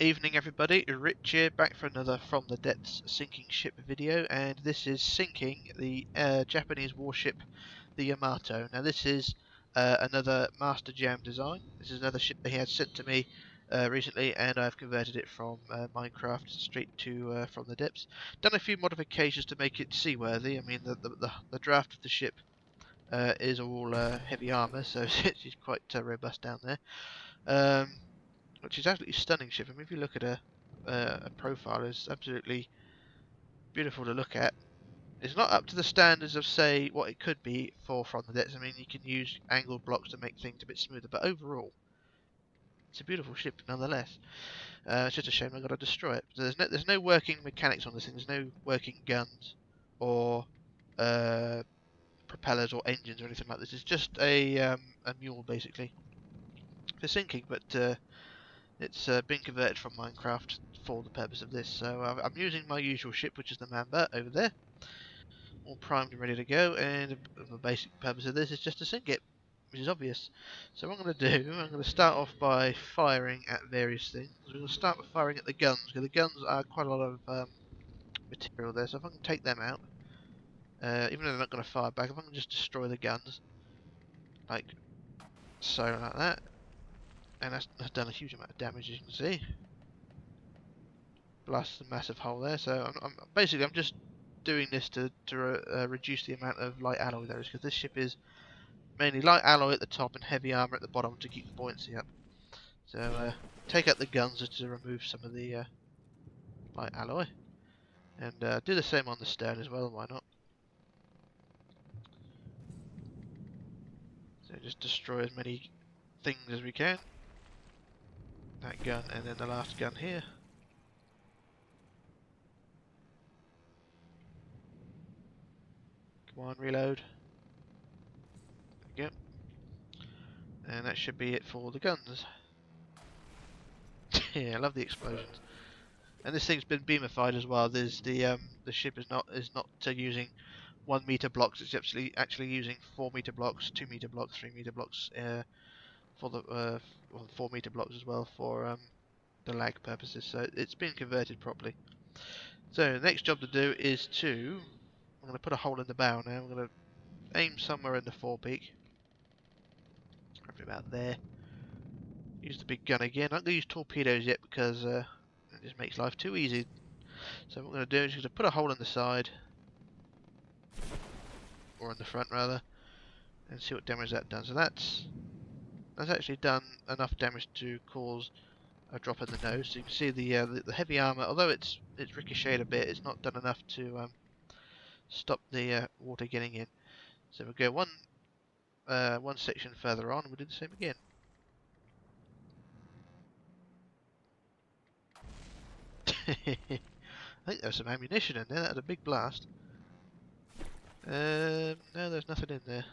Evening everybody, Rich here, back for another From the Depths sinking ship video, and this is sinking the Japanese warship, the Yamato. Now this is another Master Jam design. This is another ship that he had sent to me recently, and I've converted it from Minecraft straight to From the Depths. Done a few modifications to make it seaworthy. I mean the draft of the ship is all heavy armour, so it's quite robust down there. Which is absolutely stunning ship. I mean, if you look at a profile, it's absolutely beautiful to look at. It's not up to the standards of, say, what it could be for From the Depths. I mean, you can use angled blocks to make things a bit smoother, but overall, it's a beautiful ship nonetheless. It's just a shame I've got to destroy it. There's no working mechanics on this thing. There's no working guns or propellers or engines or anything like this. It's just a mule basically for sinking, but it's been converted from Minecraft for the purpose of this. So I'm using my usual ship, which is the Mamba over there, all primed and ready to go, and the basic purpose of this is just to sink it, which is obvious. So what I'm going to do, I'm going to start off by firing at various things. We're going to start with firing at the guns, because the guns are quite a lot of material there, so if I can take them out, even though they're not going to fire back, if I can just destroy the guns, like so, like that, and that's done a huge amount of damage, as you can see. Blast a massive hole there. So I'm just doing this to reduce the amount of light alloy there is, because this ship is mainly light alloy at the top and heavy armor at the bottom to keep the buoyancy up. So take out the guns just to remove some of the light alloy, and do the same on the stern as well. Why not? So just destroy as many things as we can. That gun, and then the last gun here. Come on, reload. There we go. And that should be it for the guns. Yeah, I love the explosions. And this thing's been beamified as well. There's the ship is not using 1 meter blocks. It's actually using 4 meter blocks, 2 meter blocks, 3 meter blocks for the well, 4 meter blocks as well for the lag purposes. So it's been converted properly. So the next job to do is I'm going to put a hole in the bow now. I'm going to aim somewhere in the forepeak, roughly about there. Use the big gun again. I'm not going to use torpedoes yet because it just makes life too easy. So what I'm going to do is just put a hole in the side, or in the front rather, and see what damage that does. So that's actually done enough damage to cause a drop in the nose. So you can see the heavy armor, although it's ricocheted a bit, it's not done enough to stop the water getting in. So we'll go one section further on, and we'll do the same again. I think there's some ammunition in there. That was a big blast. No, there's nothing in there.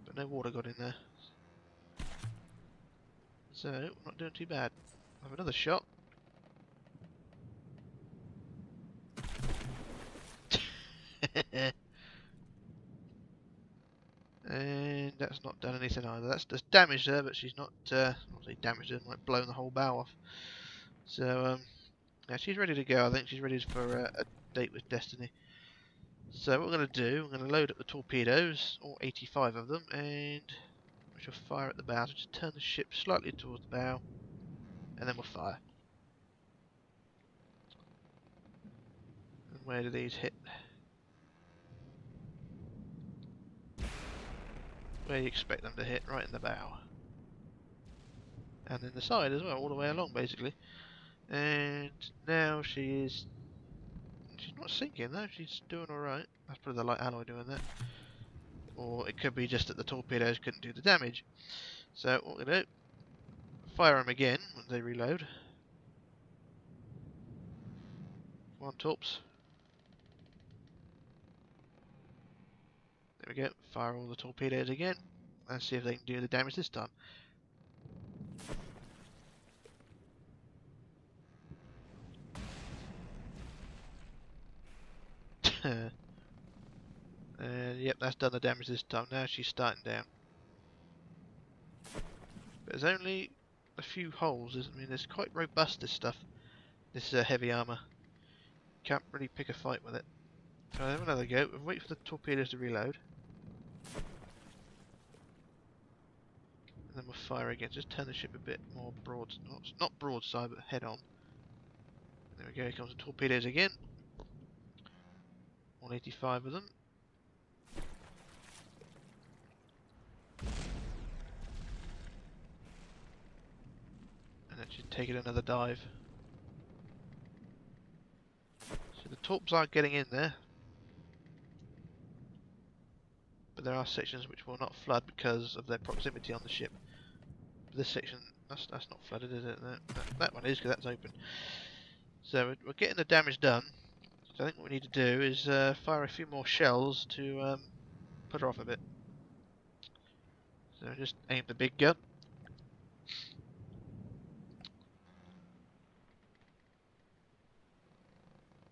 But no water got in there. So, not doing too bad. Have another shot. And that's not done anything either. That's just damaged her, but she's not obviously damaged her, like blown the whole bow off. So, yeah, she's ready to go. I think she's ready for a date with Destiny. So what we're going to do, we're going to load up the torpedoes, all 85 of them, and we shall fire at the bow. So just turn the ship slightly towards the bow, and then we'll fire. And where do these hit? Where you expect them to hit, right in the bow. And in the side as well, all the way along basically. And now she's not sinking though, she's doing alright. That's probably the light alloy doing that. Or it could be just that the torpedoes couldn't do the damage. So what we're going to do, fire them again when they reload. Come on, torps. There we go, fire all the torpedoes again, and see if they can do the damage this time. Yep, that's done the damage this time. Now she's starting down. But there's only a few holes. I mean, it's quite robust, this stuff. This heavy armour. Can't really pick a fight with it. So have another go. We'll wait for the torpedoes to reload. And then we'll fire again. Just turn the ship a bit more broad. Not broadside, but head on. There we go. Here comes the torpedoes again. 185 of them. And that should take it another dive. So the torps are getting in there. But there are sections which will not flood because of their proximity on the ship. But this section, that's not flooded, is it? That one is, because that's open. So we're getting the damage done. So I think what we need to do is fire a few more shells to put her off a bit. So just aim the big gun.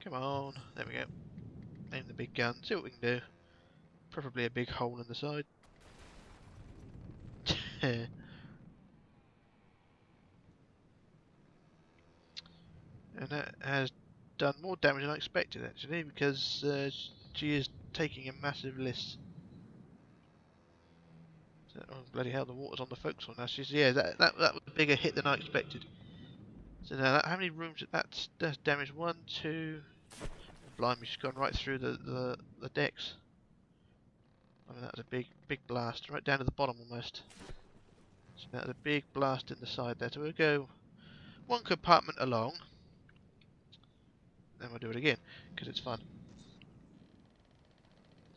Come on, there we go. Aim the big gun, see what we can do. Preferably a big hole in the side. And that has done more damage than I expected, actually, because she is taking a massive list. So, oh bloody hell! The water's on the forecastle now. Yeah, that was a bigger hit than I expected. So now, how many rooms? That's damaged. 1, 2. Oh, blimey, she's gone right through the decks. I mean, that was a big blast, right down to the bottom almost. So that was a big blast in the side there. So we'll go one compartment along. Then we'll do it again, because it's fun.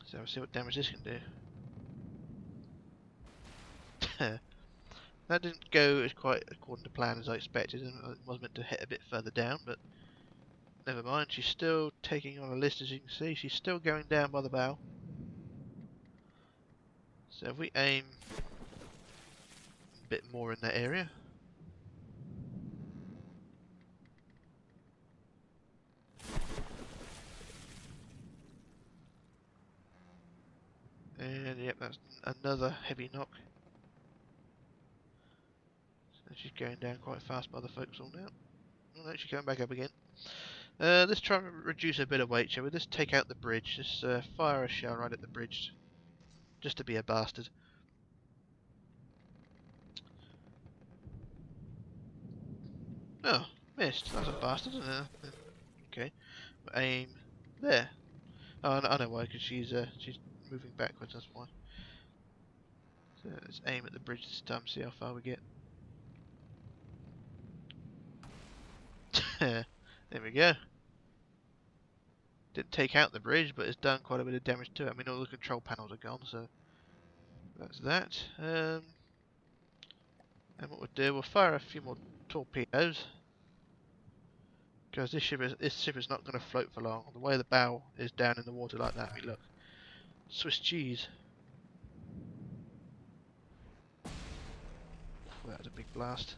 So we'll see what damage this can do. That didn't go as quite according to plan as I expected, and it was meant to hit a bit further down, but never mind. She's still taking on a list, as you can see. She's still going down by the bow. So if we aim a bit more in that area. And yep, that's another heavy knock. So she's going down quite fast by the forecastle now. Oh no, she's coming back up again. Let's try and reduce a bit of weight, shall we? Let's take out the bridge. Just fire a shell right at the bridge. Just to be a bastard. Oh, missed. That's a bastard, isn't it? Okay. Aim there. Oh, I know why, because she's moving backwards, that's why. So let's aim at the bridge this time, see how far we get. There we go. Didn't take out the bridge, but it's done quite a bit of damage to it. I mean, all the control panels are gone, so that's that. And what we'll do, we'll fire a few more torpedoes, because this ship is not going to float for long. The way the bow is down in the water like that, I mean, look, Swiss cheese. That was a big blast.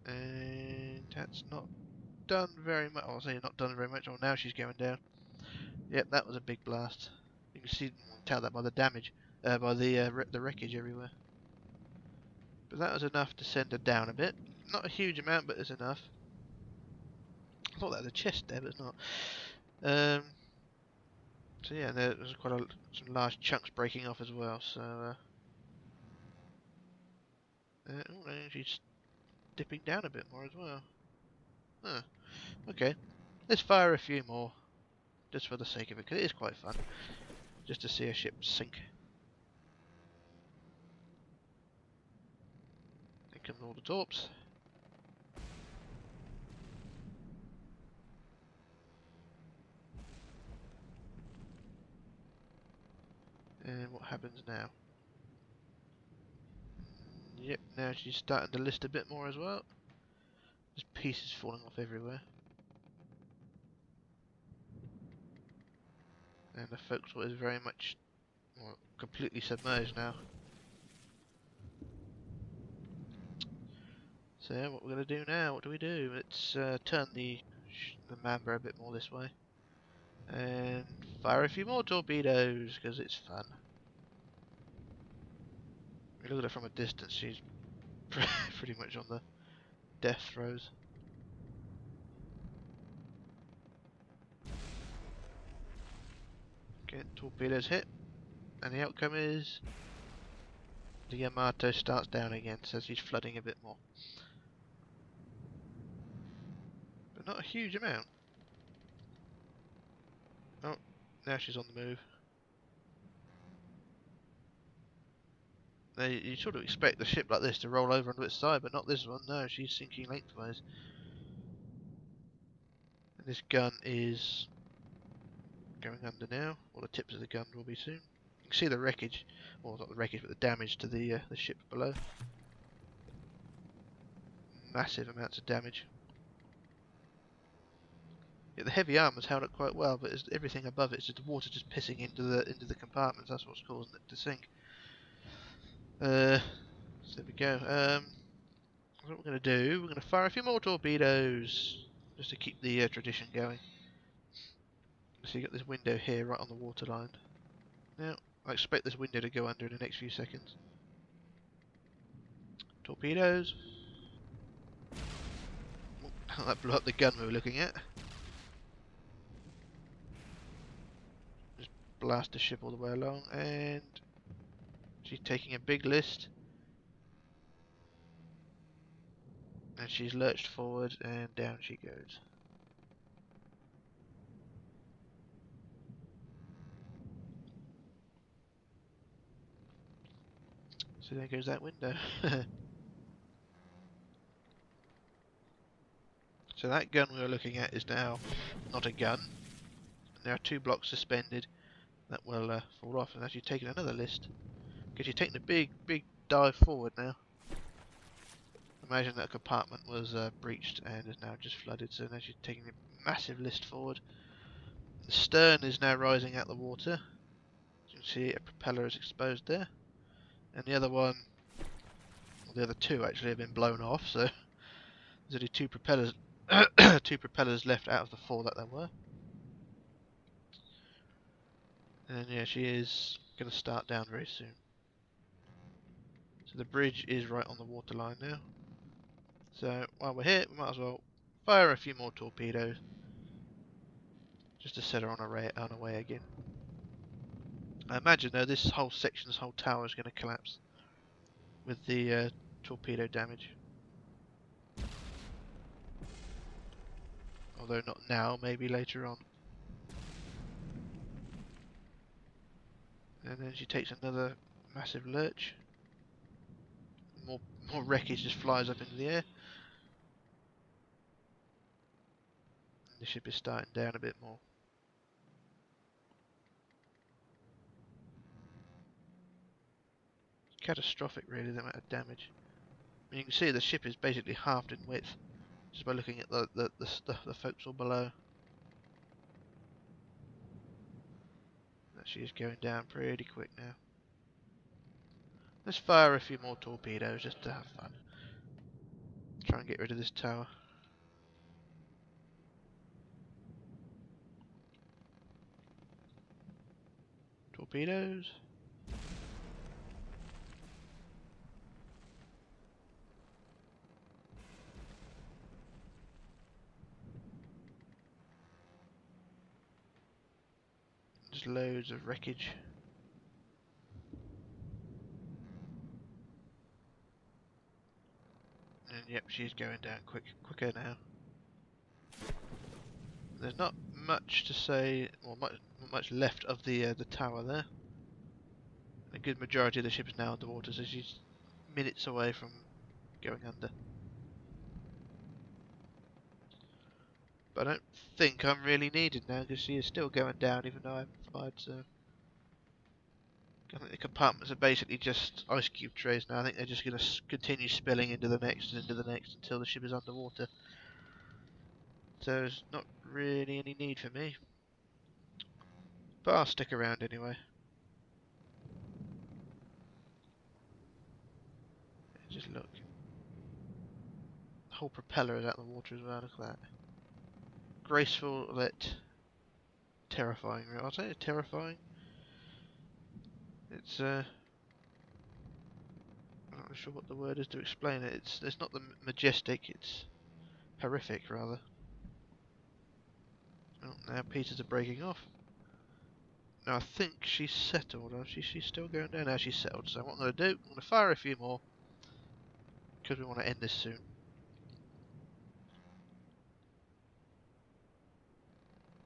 And that's not done very much. I'll say not done very much. Oh, now she's going down. Yep, that was a big blast. You can see, tell that by the damage, by the wreckage everywhere. But that was enough to send her down a bit. Not a huge amount, but it's enough. I thought that was a chest there, but it's not. So yeah, there was quite some large chunks breaking off as well. So, oh, she's dipping down a bit more as well. Huh. Okay, let's fire a few more, just for the sake of it, because it is quite fun, just to see a ship sink. Here come all the torps. And what happens now? Yep, now she's starting to list a bit more as well. There's pieces falling off everywhere. And the forecastle is very much, well, completely submerged now. So yeah, what we're going to do now, what do we do? Let's turn the Mamba a bit more this way. And fire a few more torpedoes, because it's fun. You look at her from a distance, she's pretty much on the death throes. Okay, torpedoes hit, and the outcome is the Yamato starts down again, so she's flooding a bit more. But not a huge amount. Oh, now she's on the move. Now, you sort of expect the ship like this to roll over onto its side, but not this one. No, she's sinking lengthwise. And this gun is going under now. Well, the tips of the gun will be soon. You can see the wreckage, well, not the wreckage, but the damage to the ship below. Massive amounts of damage. Yeah, the heavy armor's held up quite well, but it's everything above it is just the water just pissing into the compartments. That's what's causing it to sink. So there we go. What we're going to do, we're going to fire a few more torpedoes just to keep the tradition going. So you got this window here right on the waterline. Now, I expect this window to go under in the next few seconds. Torpedoes. Oh, that blew up the gun we were looking at. Just blast the ship all the way along, and she's taking a big list. And she's lurched forward, and down she goes. So there goes that window. So that gun we were looking at is now not a gun. There are two blocks suspended that will fall off, and as you've taken another list, because you're taking a big dive forward now. Imagine that compartment was breached and is now just flooded, so now she's taking a massive list forward. The stern is now rising out the water. As you can see, a propeller is exposed there, and the other one, well, the other two actually have been blown off, so there's only two propellers, two propellers left out of the four that there were. And yeah, she is going to start down very soon. So the bridge is right on the waterline now. So while we're here, we might as well fire a few more torpedoes just to set her on her way again. I imagine though this whole section, this whole tower is going to collapse with the torpedo damage. Although not now, maybe later on. And then she takes another massive lurch. More wreckage just flies up into the air. And the ship is starting down a bit more. Catastrophic, really, the amount of damage. I mean, you can see the ship is basically halved in width just by looking at the forecastle below. She is going down pretty quick now. Let's fire a few more torpedoes just to have fun. Try and get rid of this tower. Torpedoes. Just loads of wreckage. And yep, she's going down quicker now. There's not much to say, or much left of the tower there. A good majority of the ship is now underwater, so she's minutes away from going under. But I don't think I'm really needed now, because she is still going down, even though I haven't fired, so... I think the compartments are basically just ice cube trays now. I think they're just going to continue spilling into the next and into the next until the ship is underwater. So there's not really any need for me. But I'll stick around anyway. Just look. The whole propeller is out of the water as well, look at that. Graceful, but terrifying. I'll say it's terrifying. It's quite sure what the word is to explain it. It's not the majestic, it's horrific rather. Oh, now pieces are breaking off. Now I think she's settled. She's still going down. Now she's settled. So what I'm going to do, I'm going to fire a few more because we want to end this soon.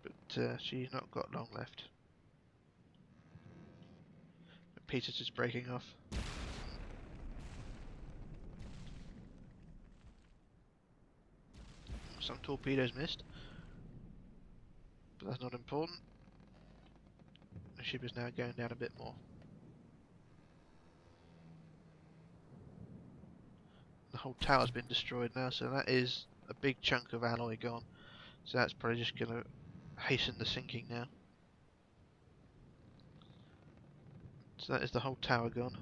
But she's not got long left. Pieces is breaking off. Some torpedoes missed, but that's not important. The ship is now going down a bit more. The whole tower's been destroyed now, so that is a big chunk of alloy gone. So that's probably just going to hasten the sinking now. So that is the whole tower gone.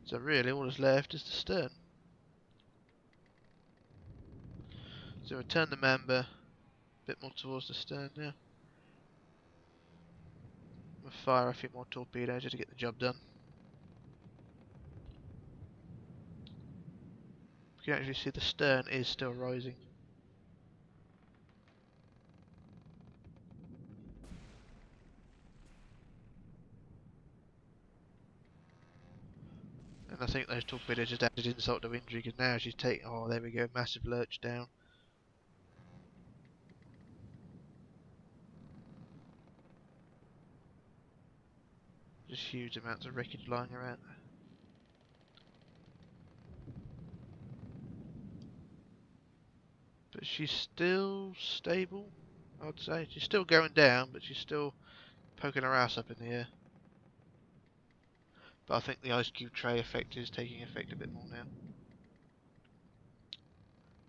So really all that's left is the stern. So we turn the member a bit more towards the stern now. We'll fire a few more torpedoes just to get the job done. You can actually see the stern is still rising. And I think those torpedoes just added insult to injury because now she's taking, oh there we go, massive lurch down. Just huge amounts of wreckage lying around. But she's still stable, I'd say. She's still going down, but she's still poking her ass up in the air. But I think the ice cube tray effect is taking effect a bit more now.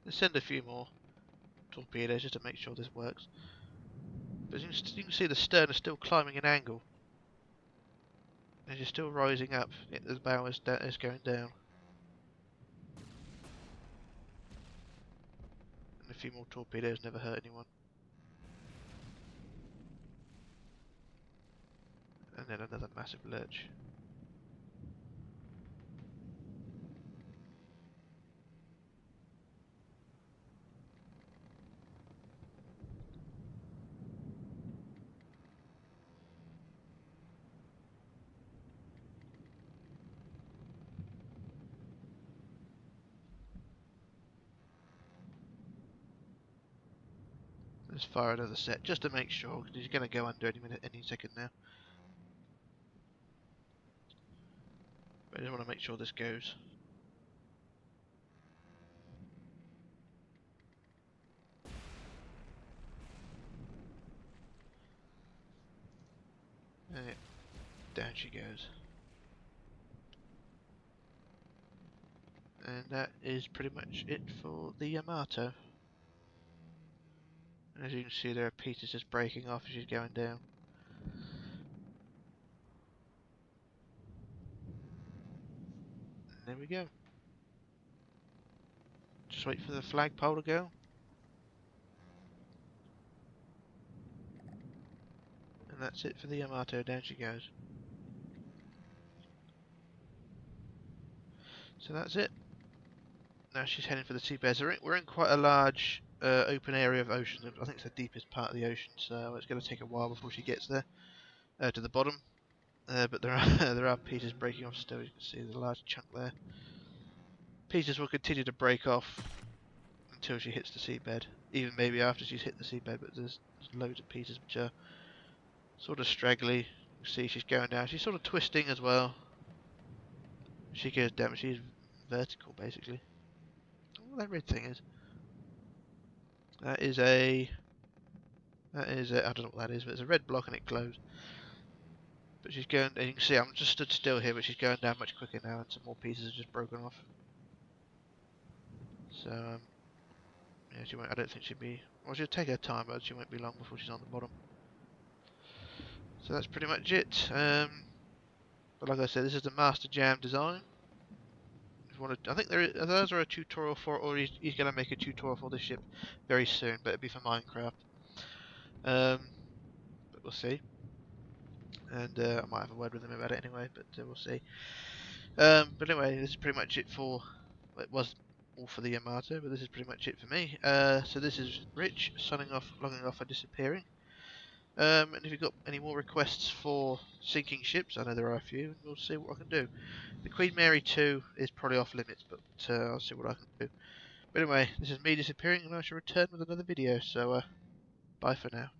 Let's send a few more torpedoes just to make sure this works. But you can see the stern is still climbing an angle. And she's still rising up. The bow is going down. And a few more torpedoes never hurt anyone. And then another massive lurch. Let's fire another set just to make sure, because he's going to go under any second now. But I just want to make sure this goes. And down she goes. And that is pretty much it for the Yamato. And as you can see, there are pieces just breaking off as she's going down. And there we go. Just wait for the flagpole to go. And that's it for the Yamato, down she goes. So that's it. Now she's heading for the seabed. So we're in quite a large open area of ocean. I think it's the deepest part of the ocean, so it's going to take a while before she gets there, to the bottom. But there are there are pieces breaking off still. You can see there's a large chunk there. Pieces will continue to break off until she hits the seabed, even maybe after she's hit the seabed. But there's loads of pieces which are sort of straggly. You can see she's going down. She's sort of twisting as well. She goes down. She's vertical basically. What that red thing is? That is a. I don't know what that is, but it's a red block and it glows. But she's going, and you can see I'm just stood still here, but she's going down much quicker now, and some more pieces have just broken off. So, yeah, she won't. I don't think she'll be. Well, she'll take her time, but she won't be long before she's on the bottom. So that's pretty much it. But like I said, this is the Master Jam design. If you want to, I think those are a tutorial for, or he's going to make a tutorial for this ship very soon, but it'll be for Minecraft. But but we'll see. And I might have a word with them about it anyway, but we'll see. But anyway, this is pretty much it for. Well, it was all for the Yamato, but this is pretty much it for me. So this is Rich signing off, logging off, and disappearing. And if you've got any more requests for sinking ships, I know there are a few, and we'll see what I can do. The Queen Mary 2 is probably off limits, but I'll see what I can do. But anyway, this is me disappearing, and I shall return with another video. So bye for now.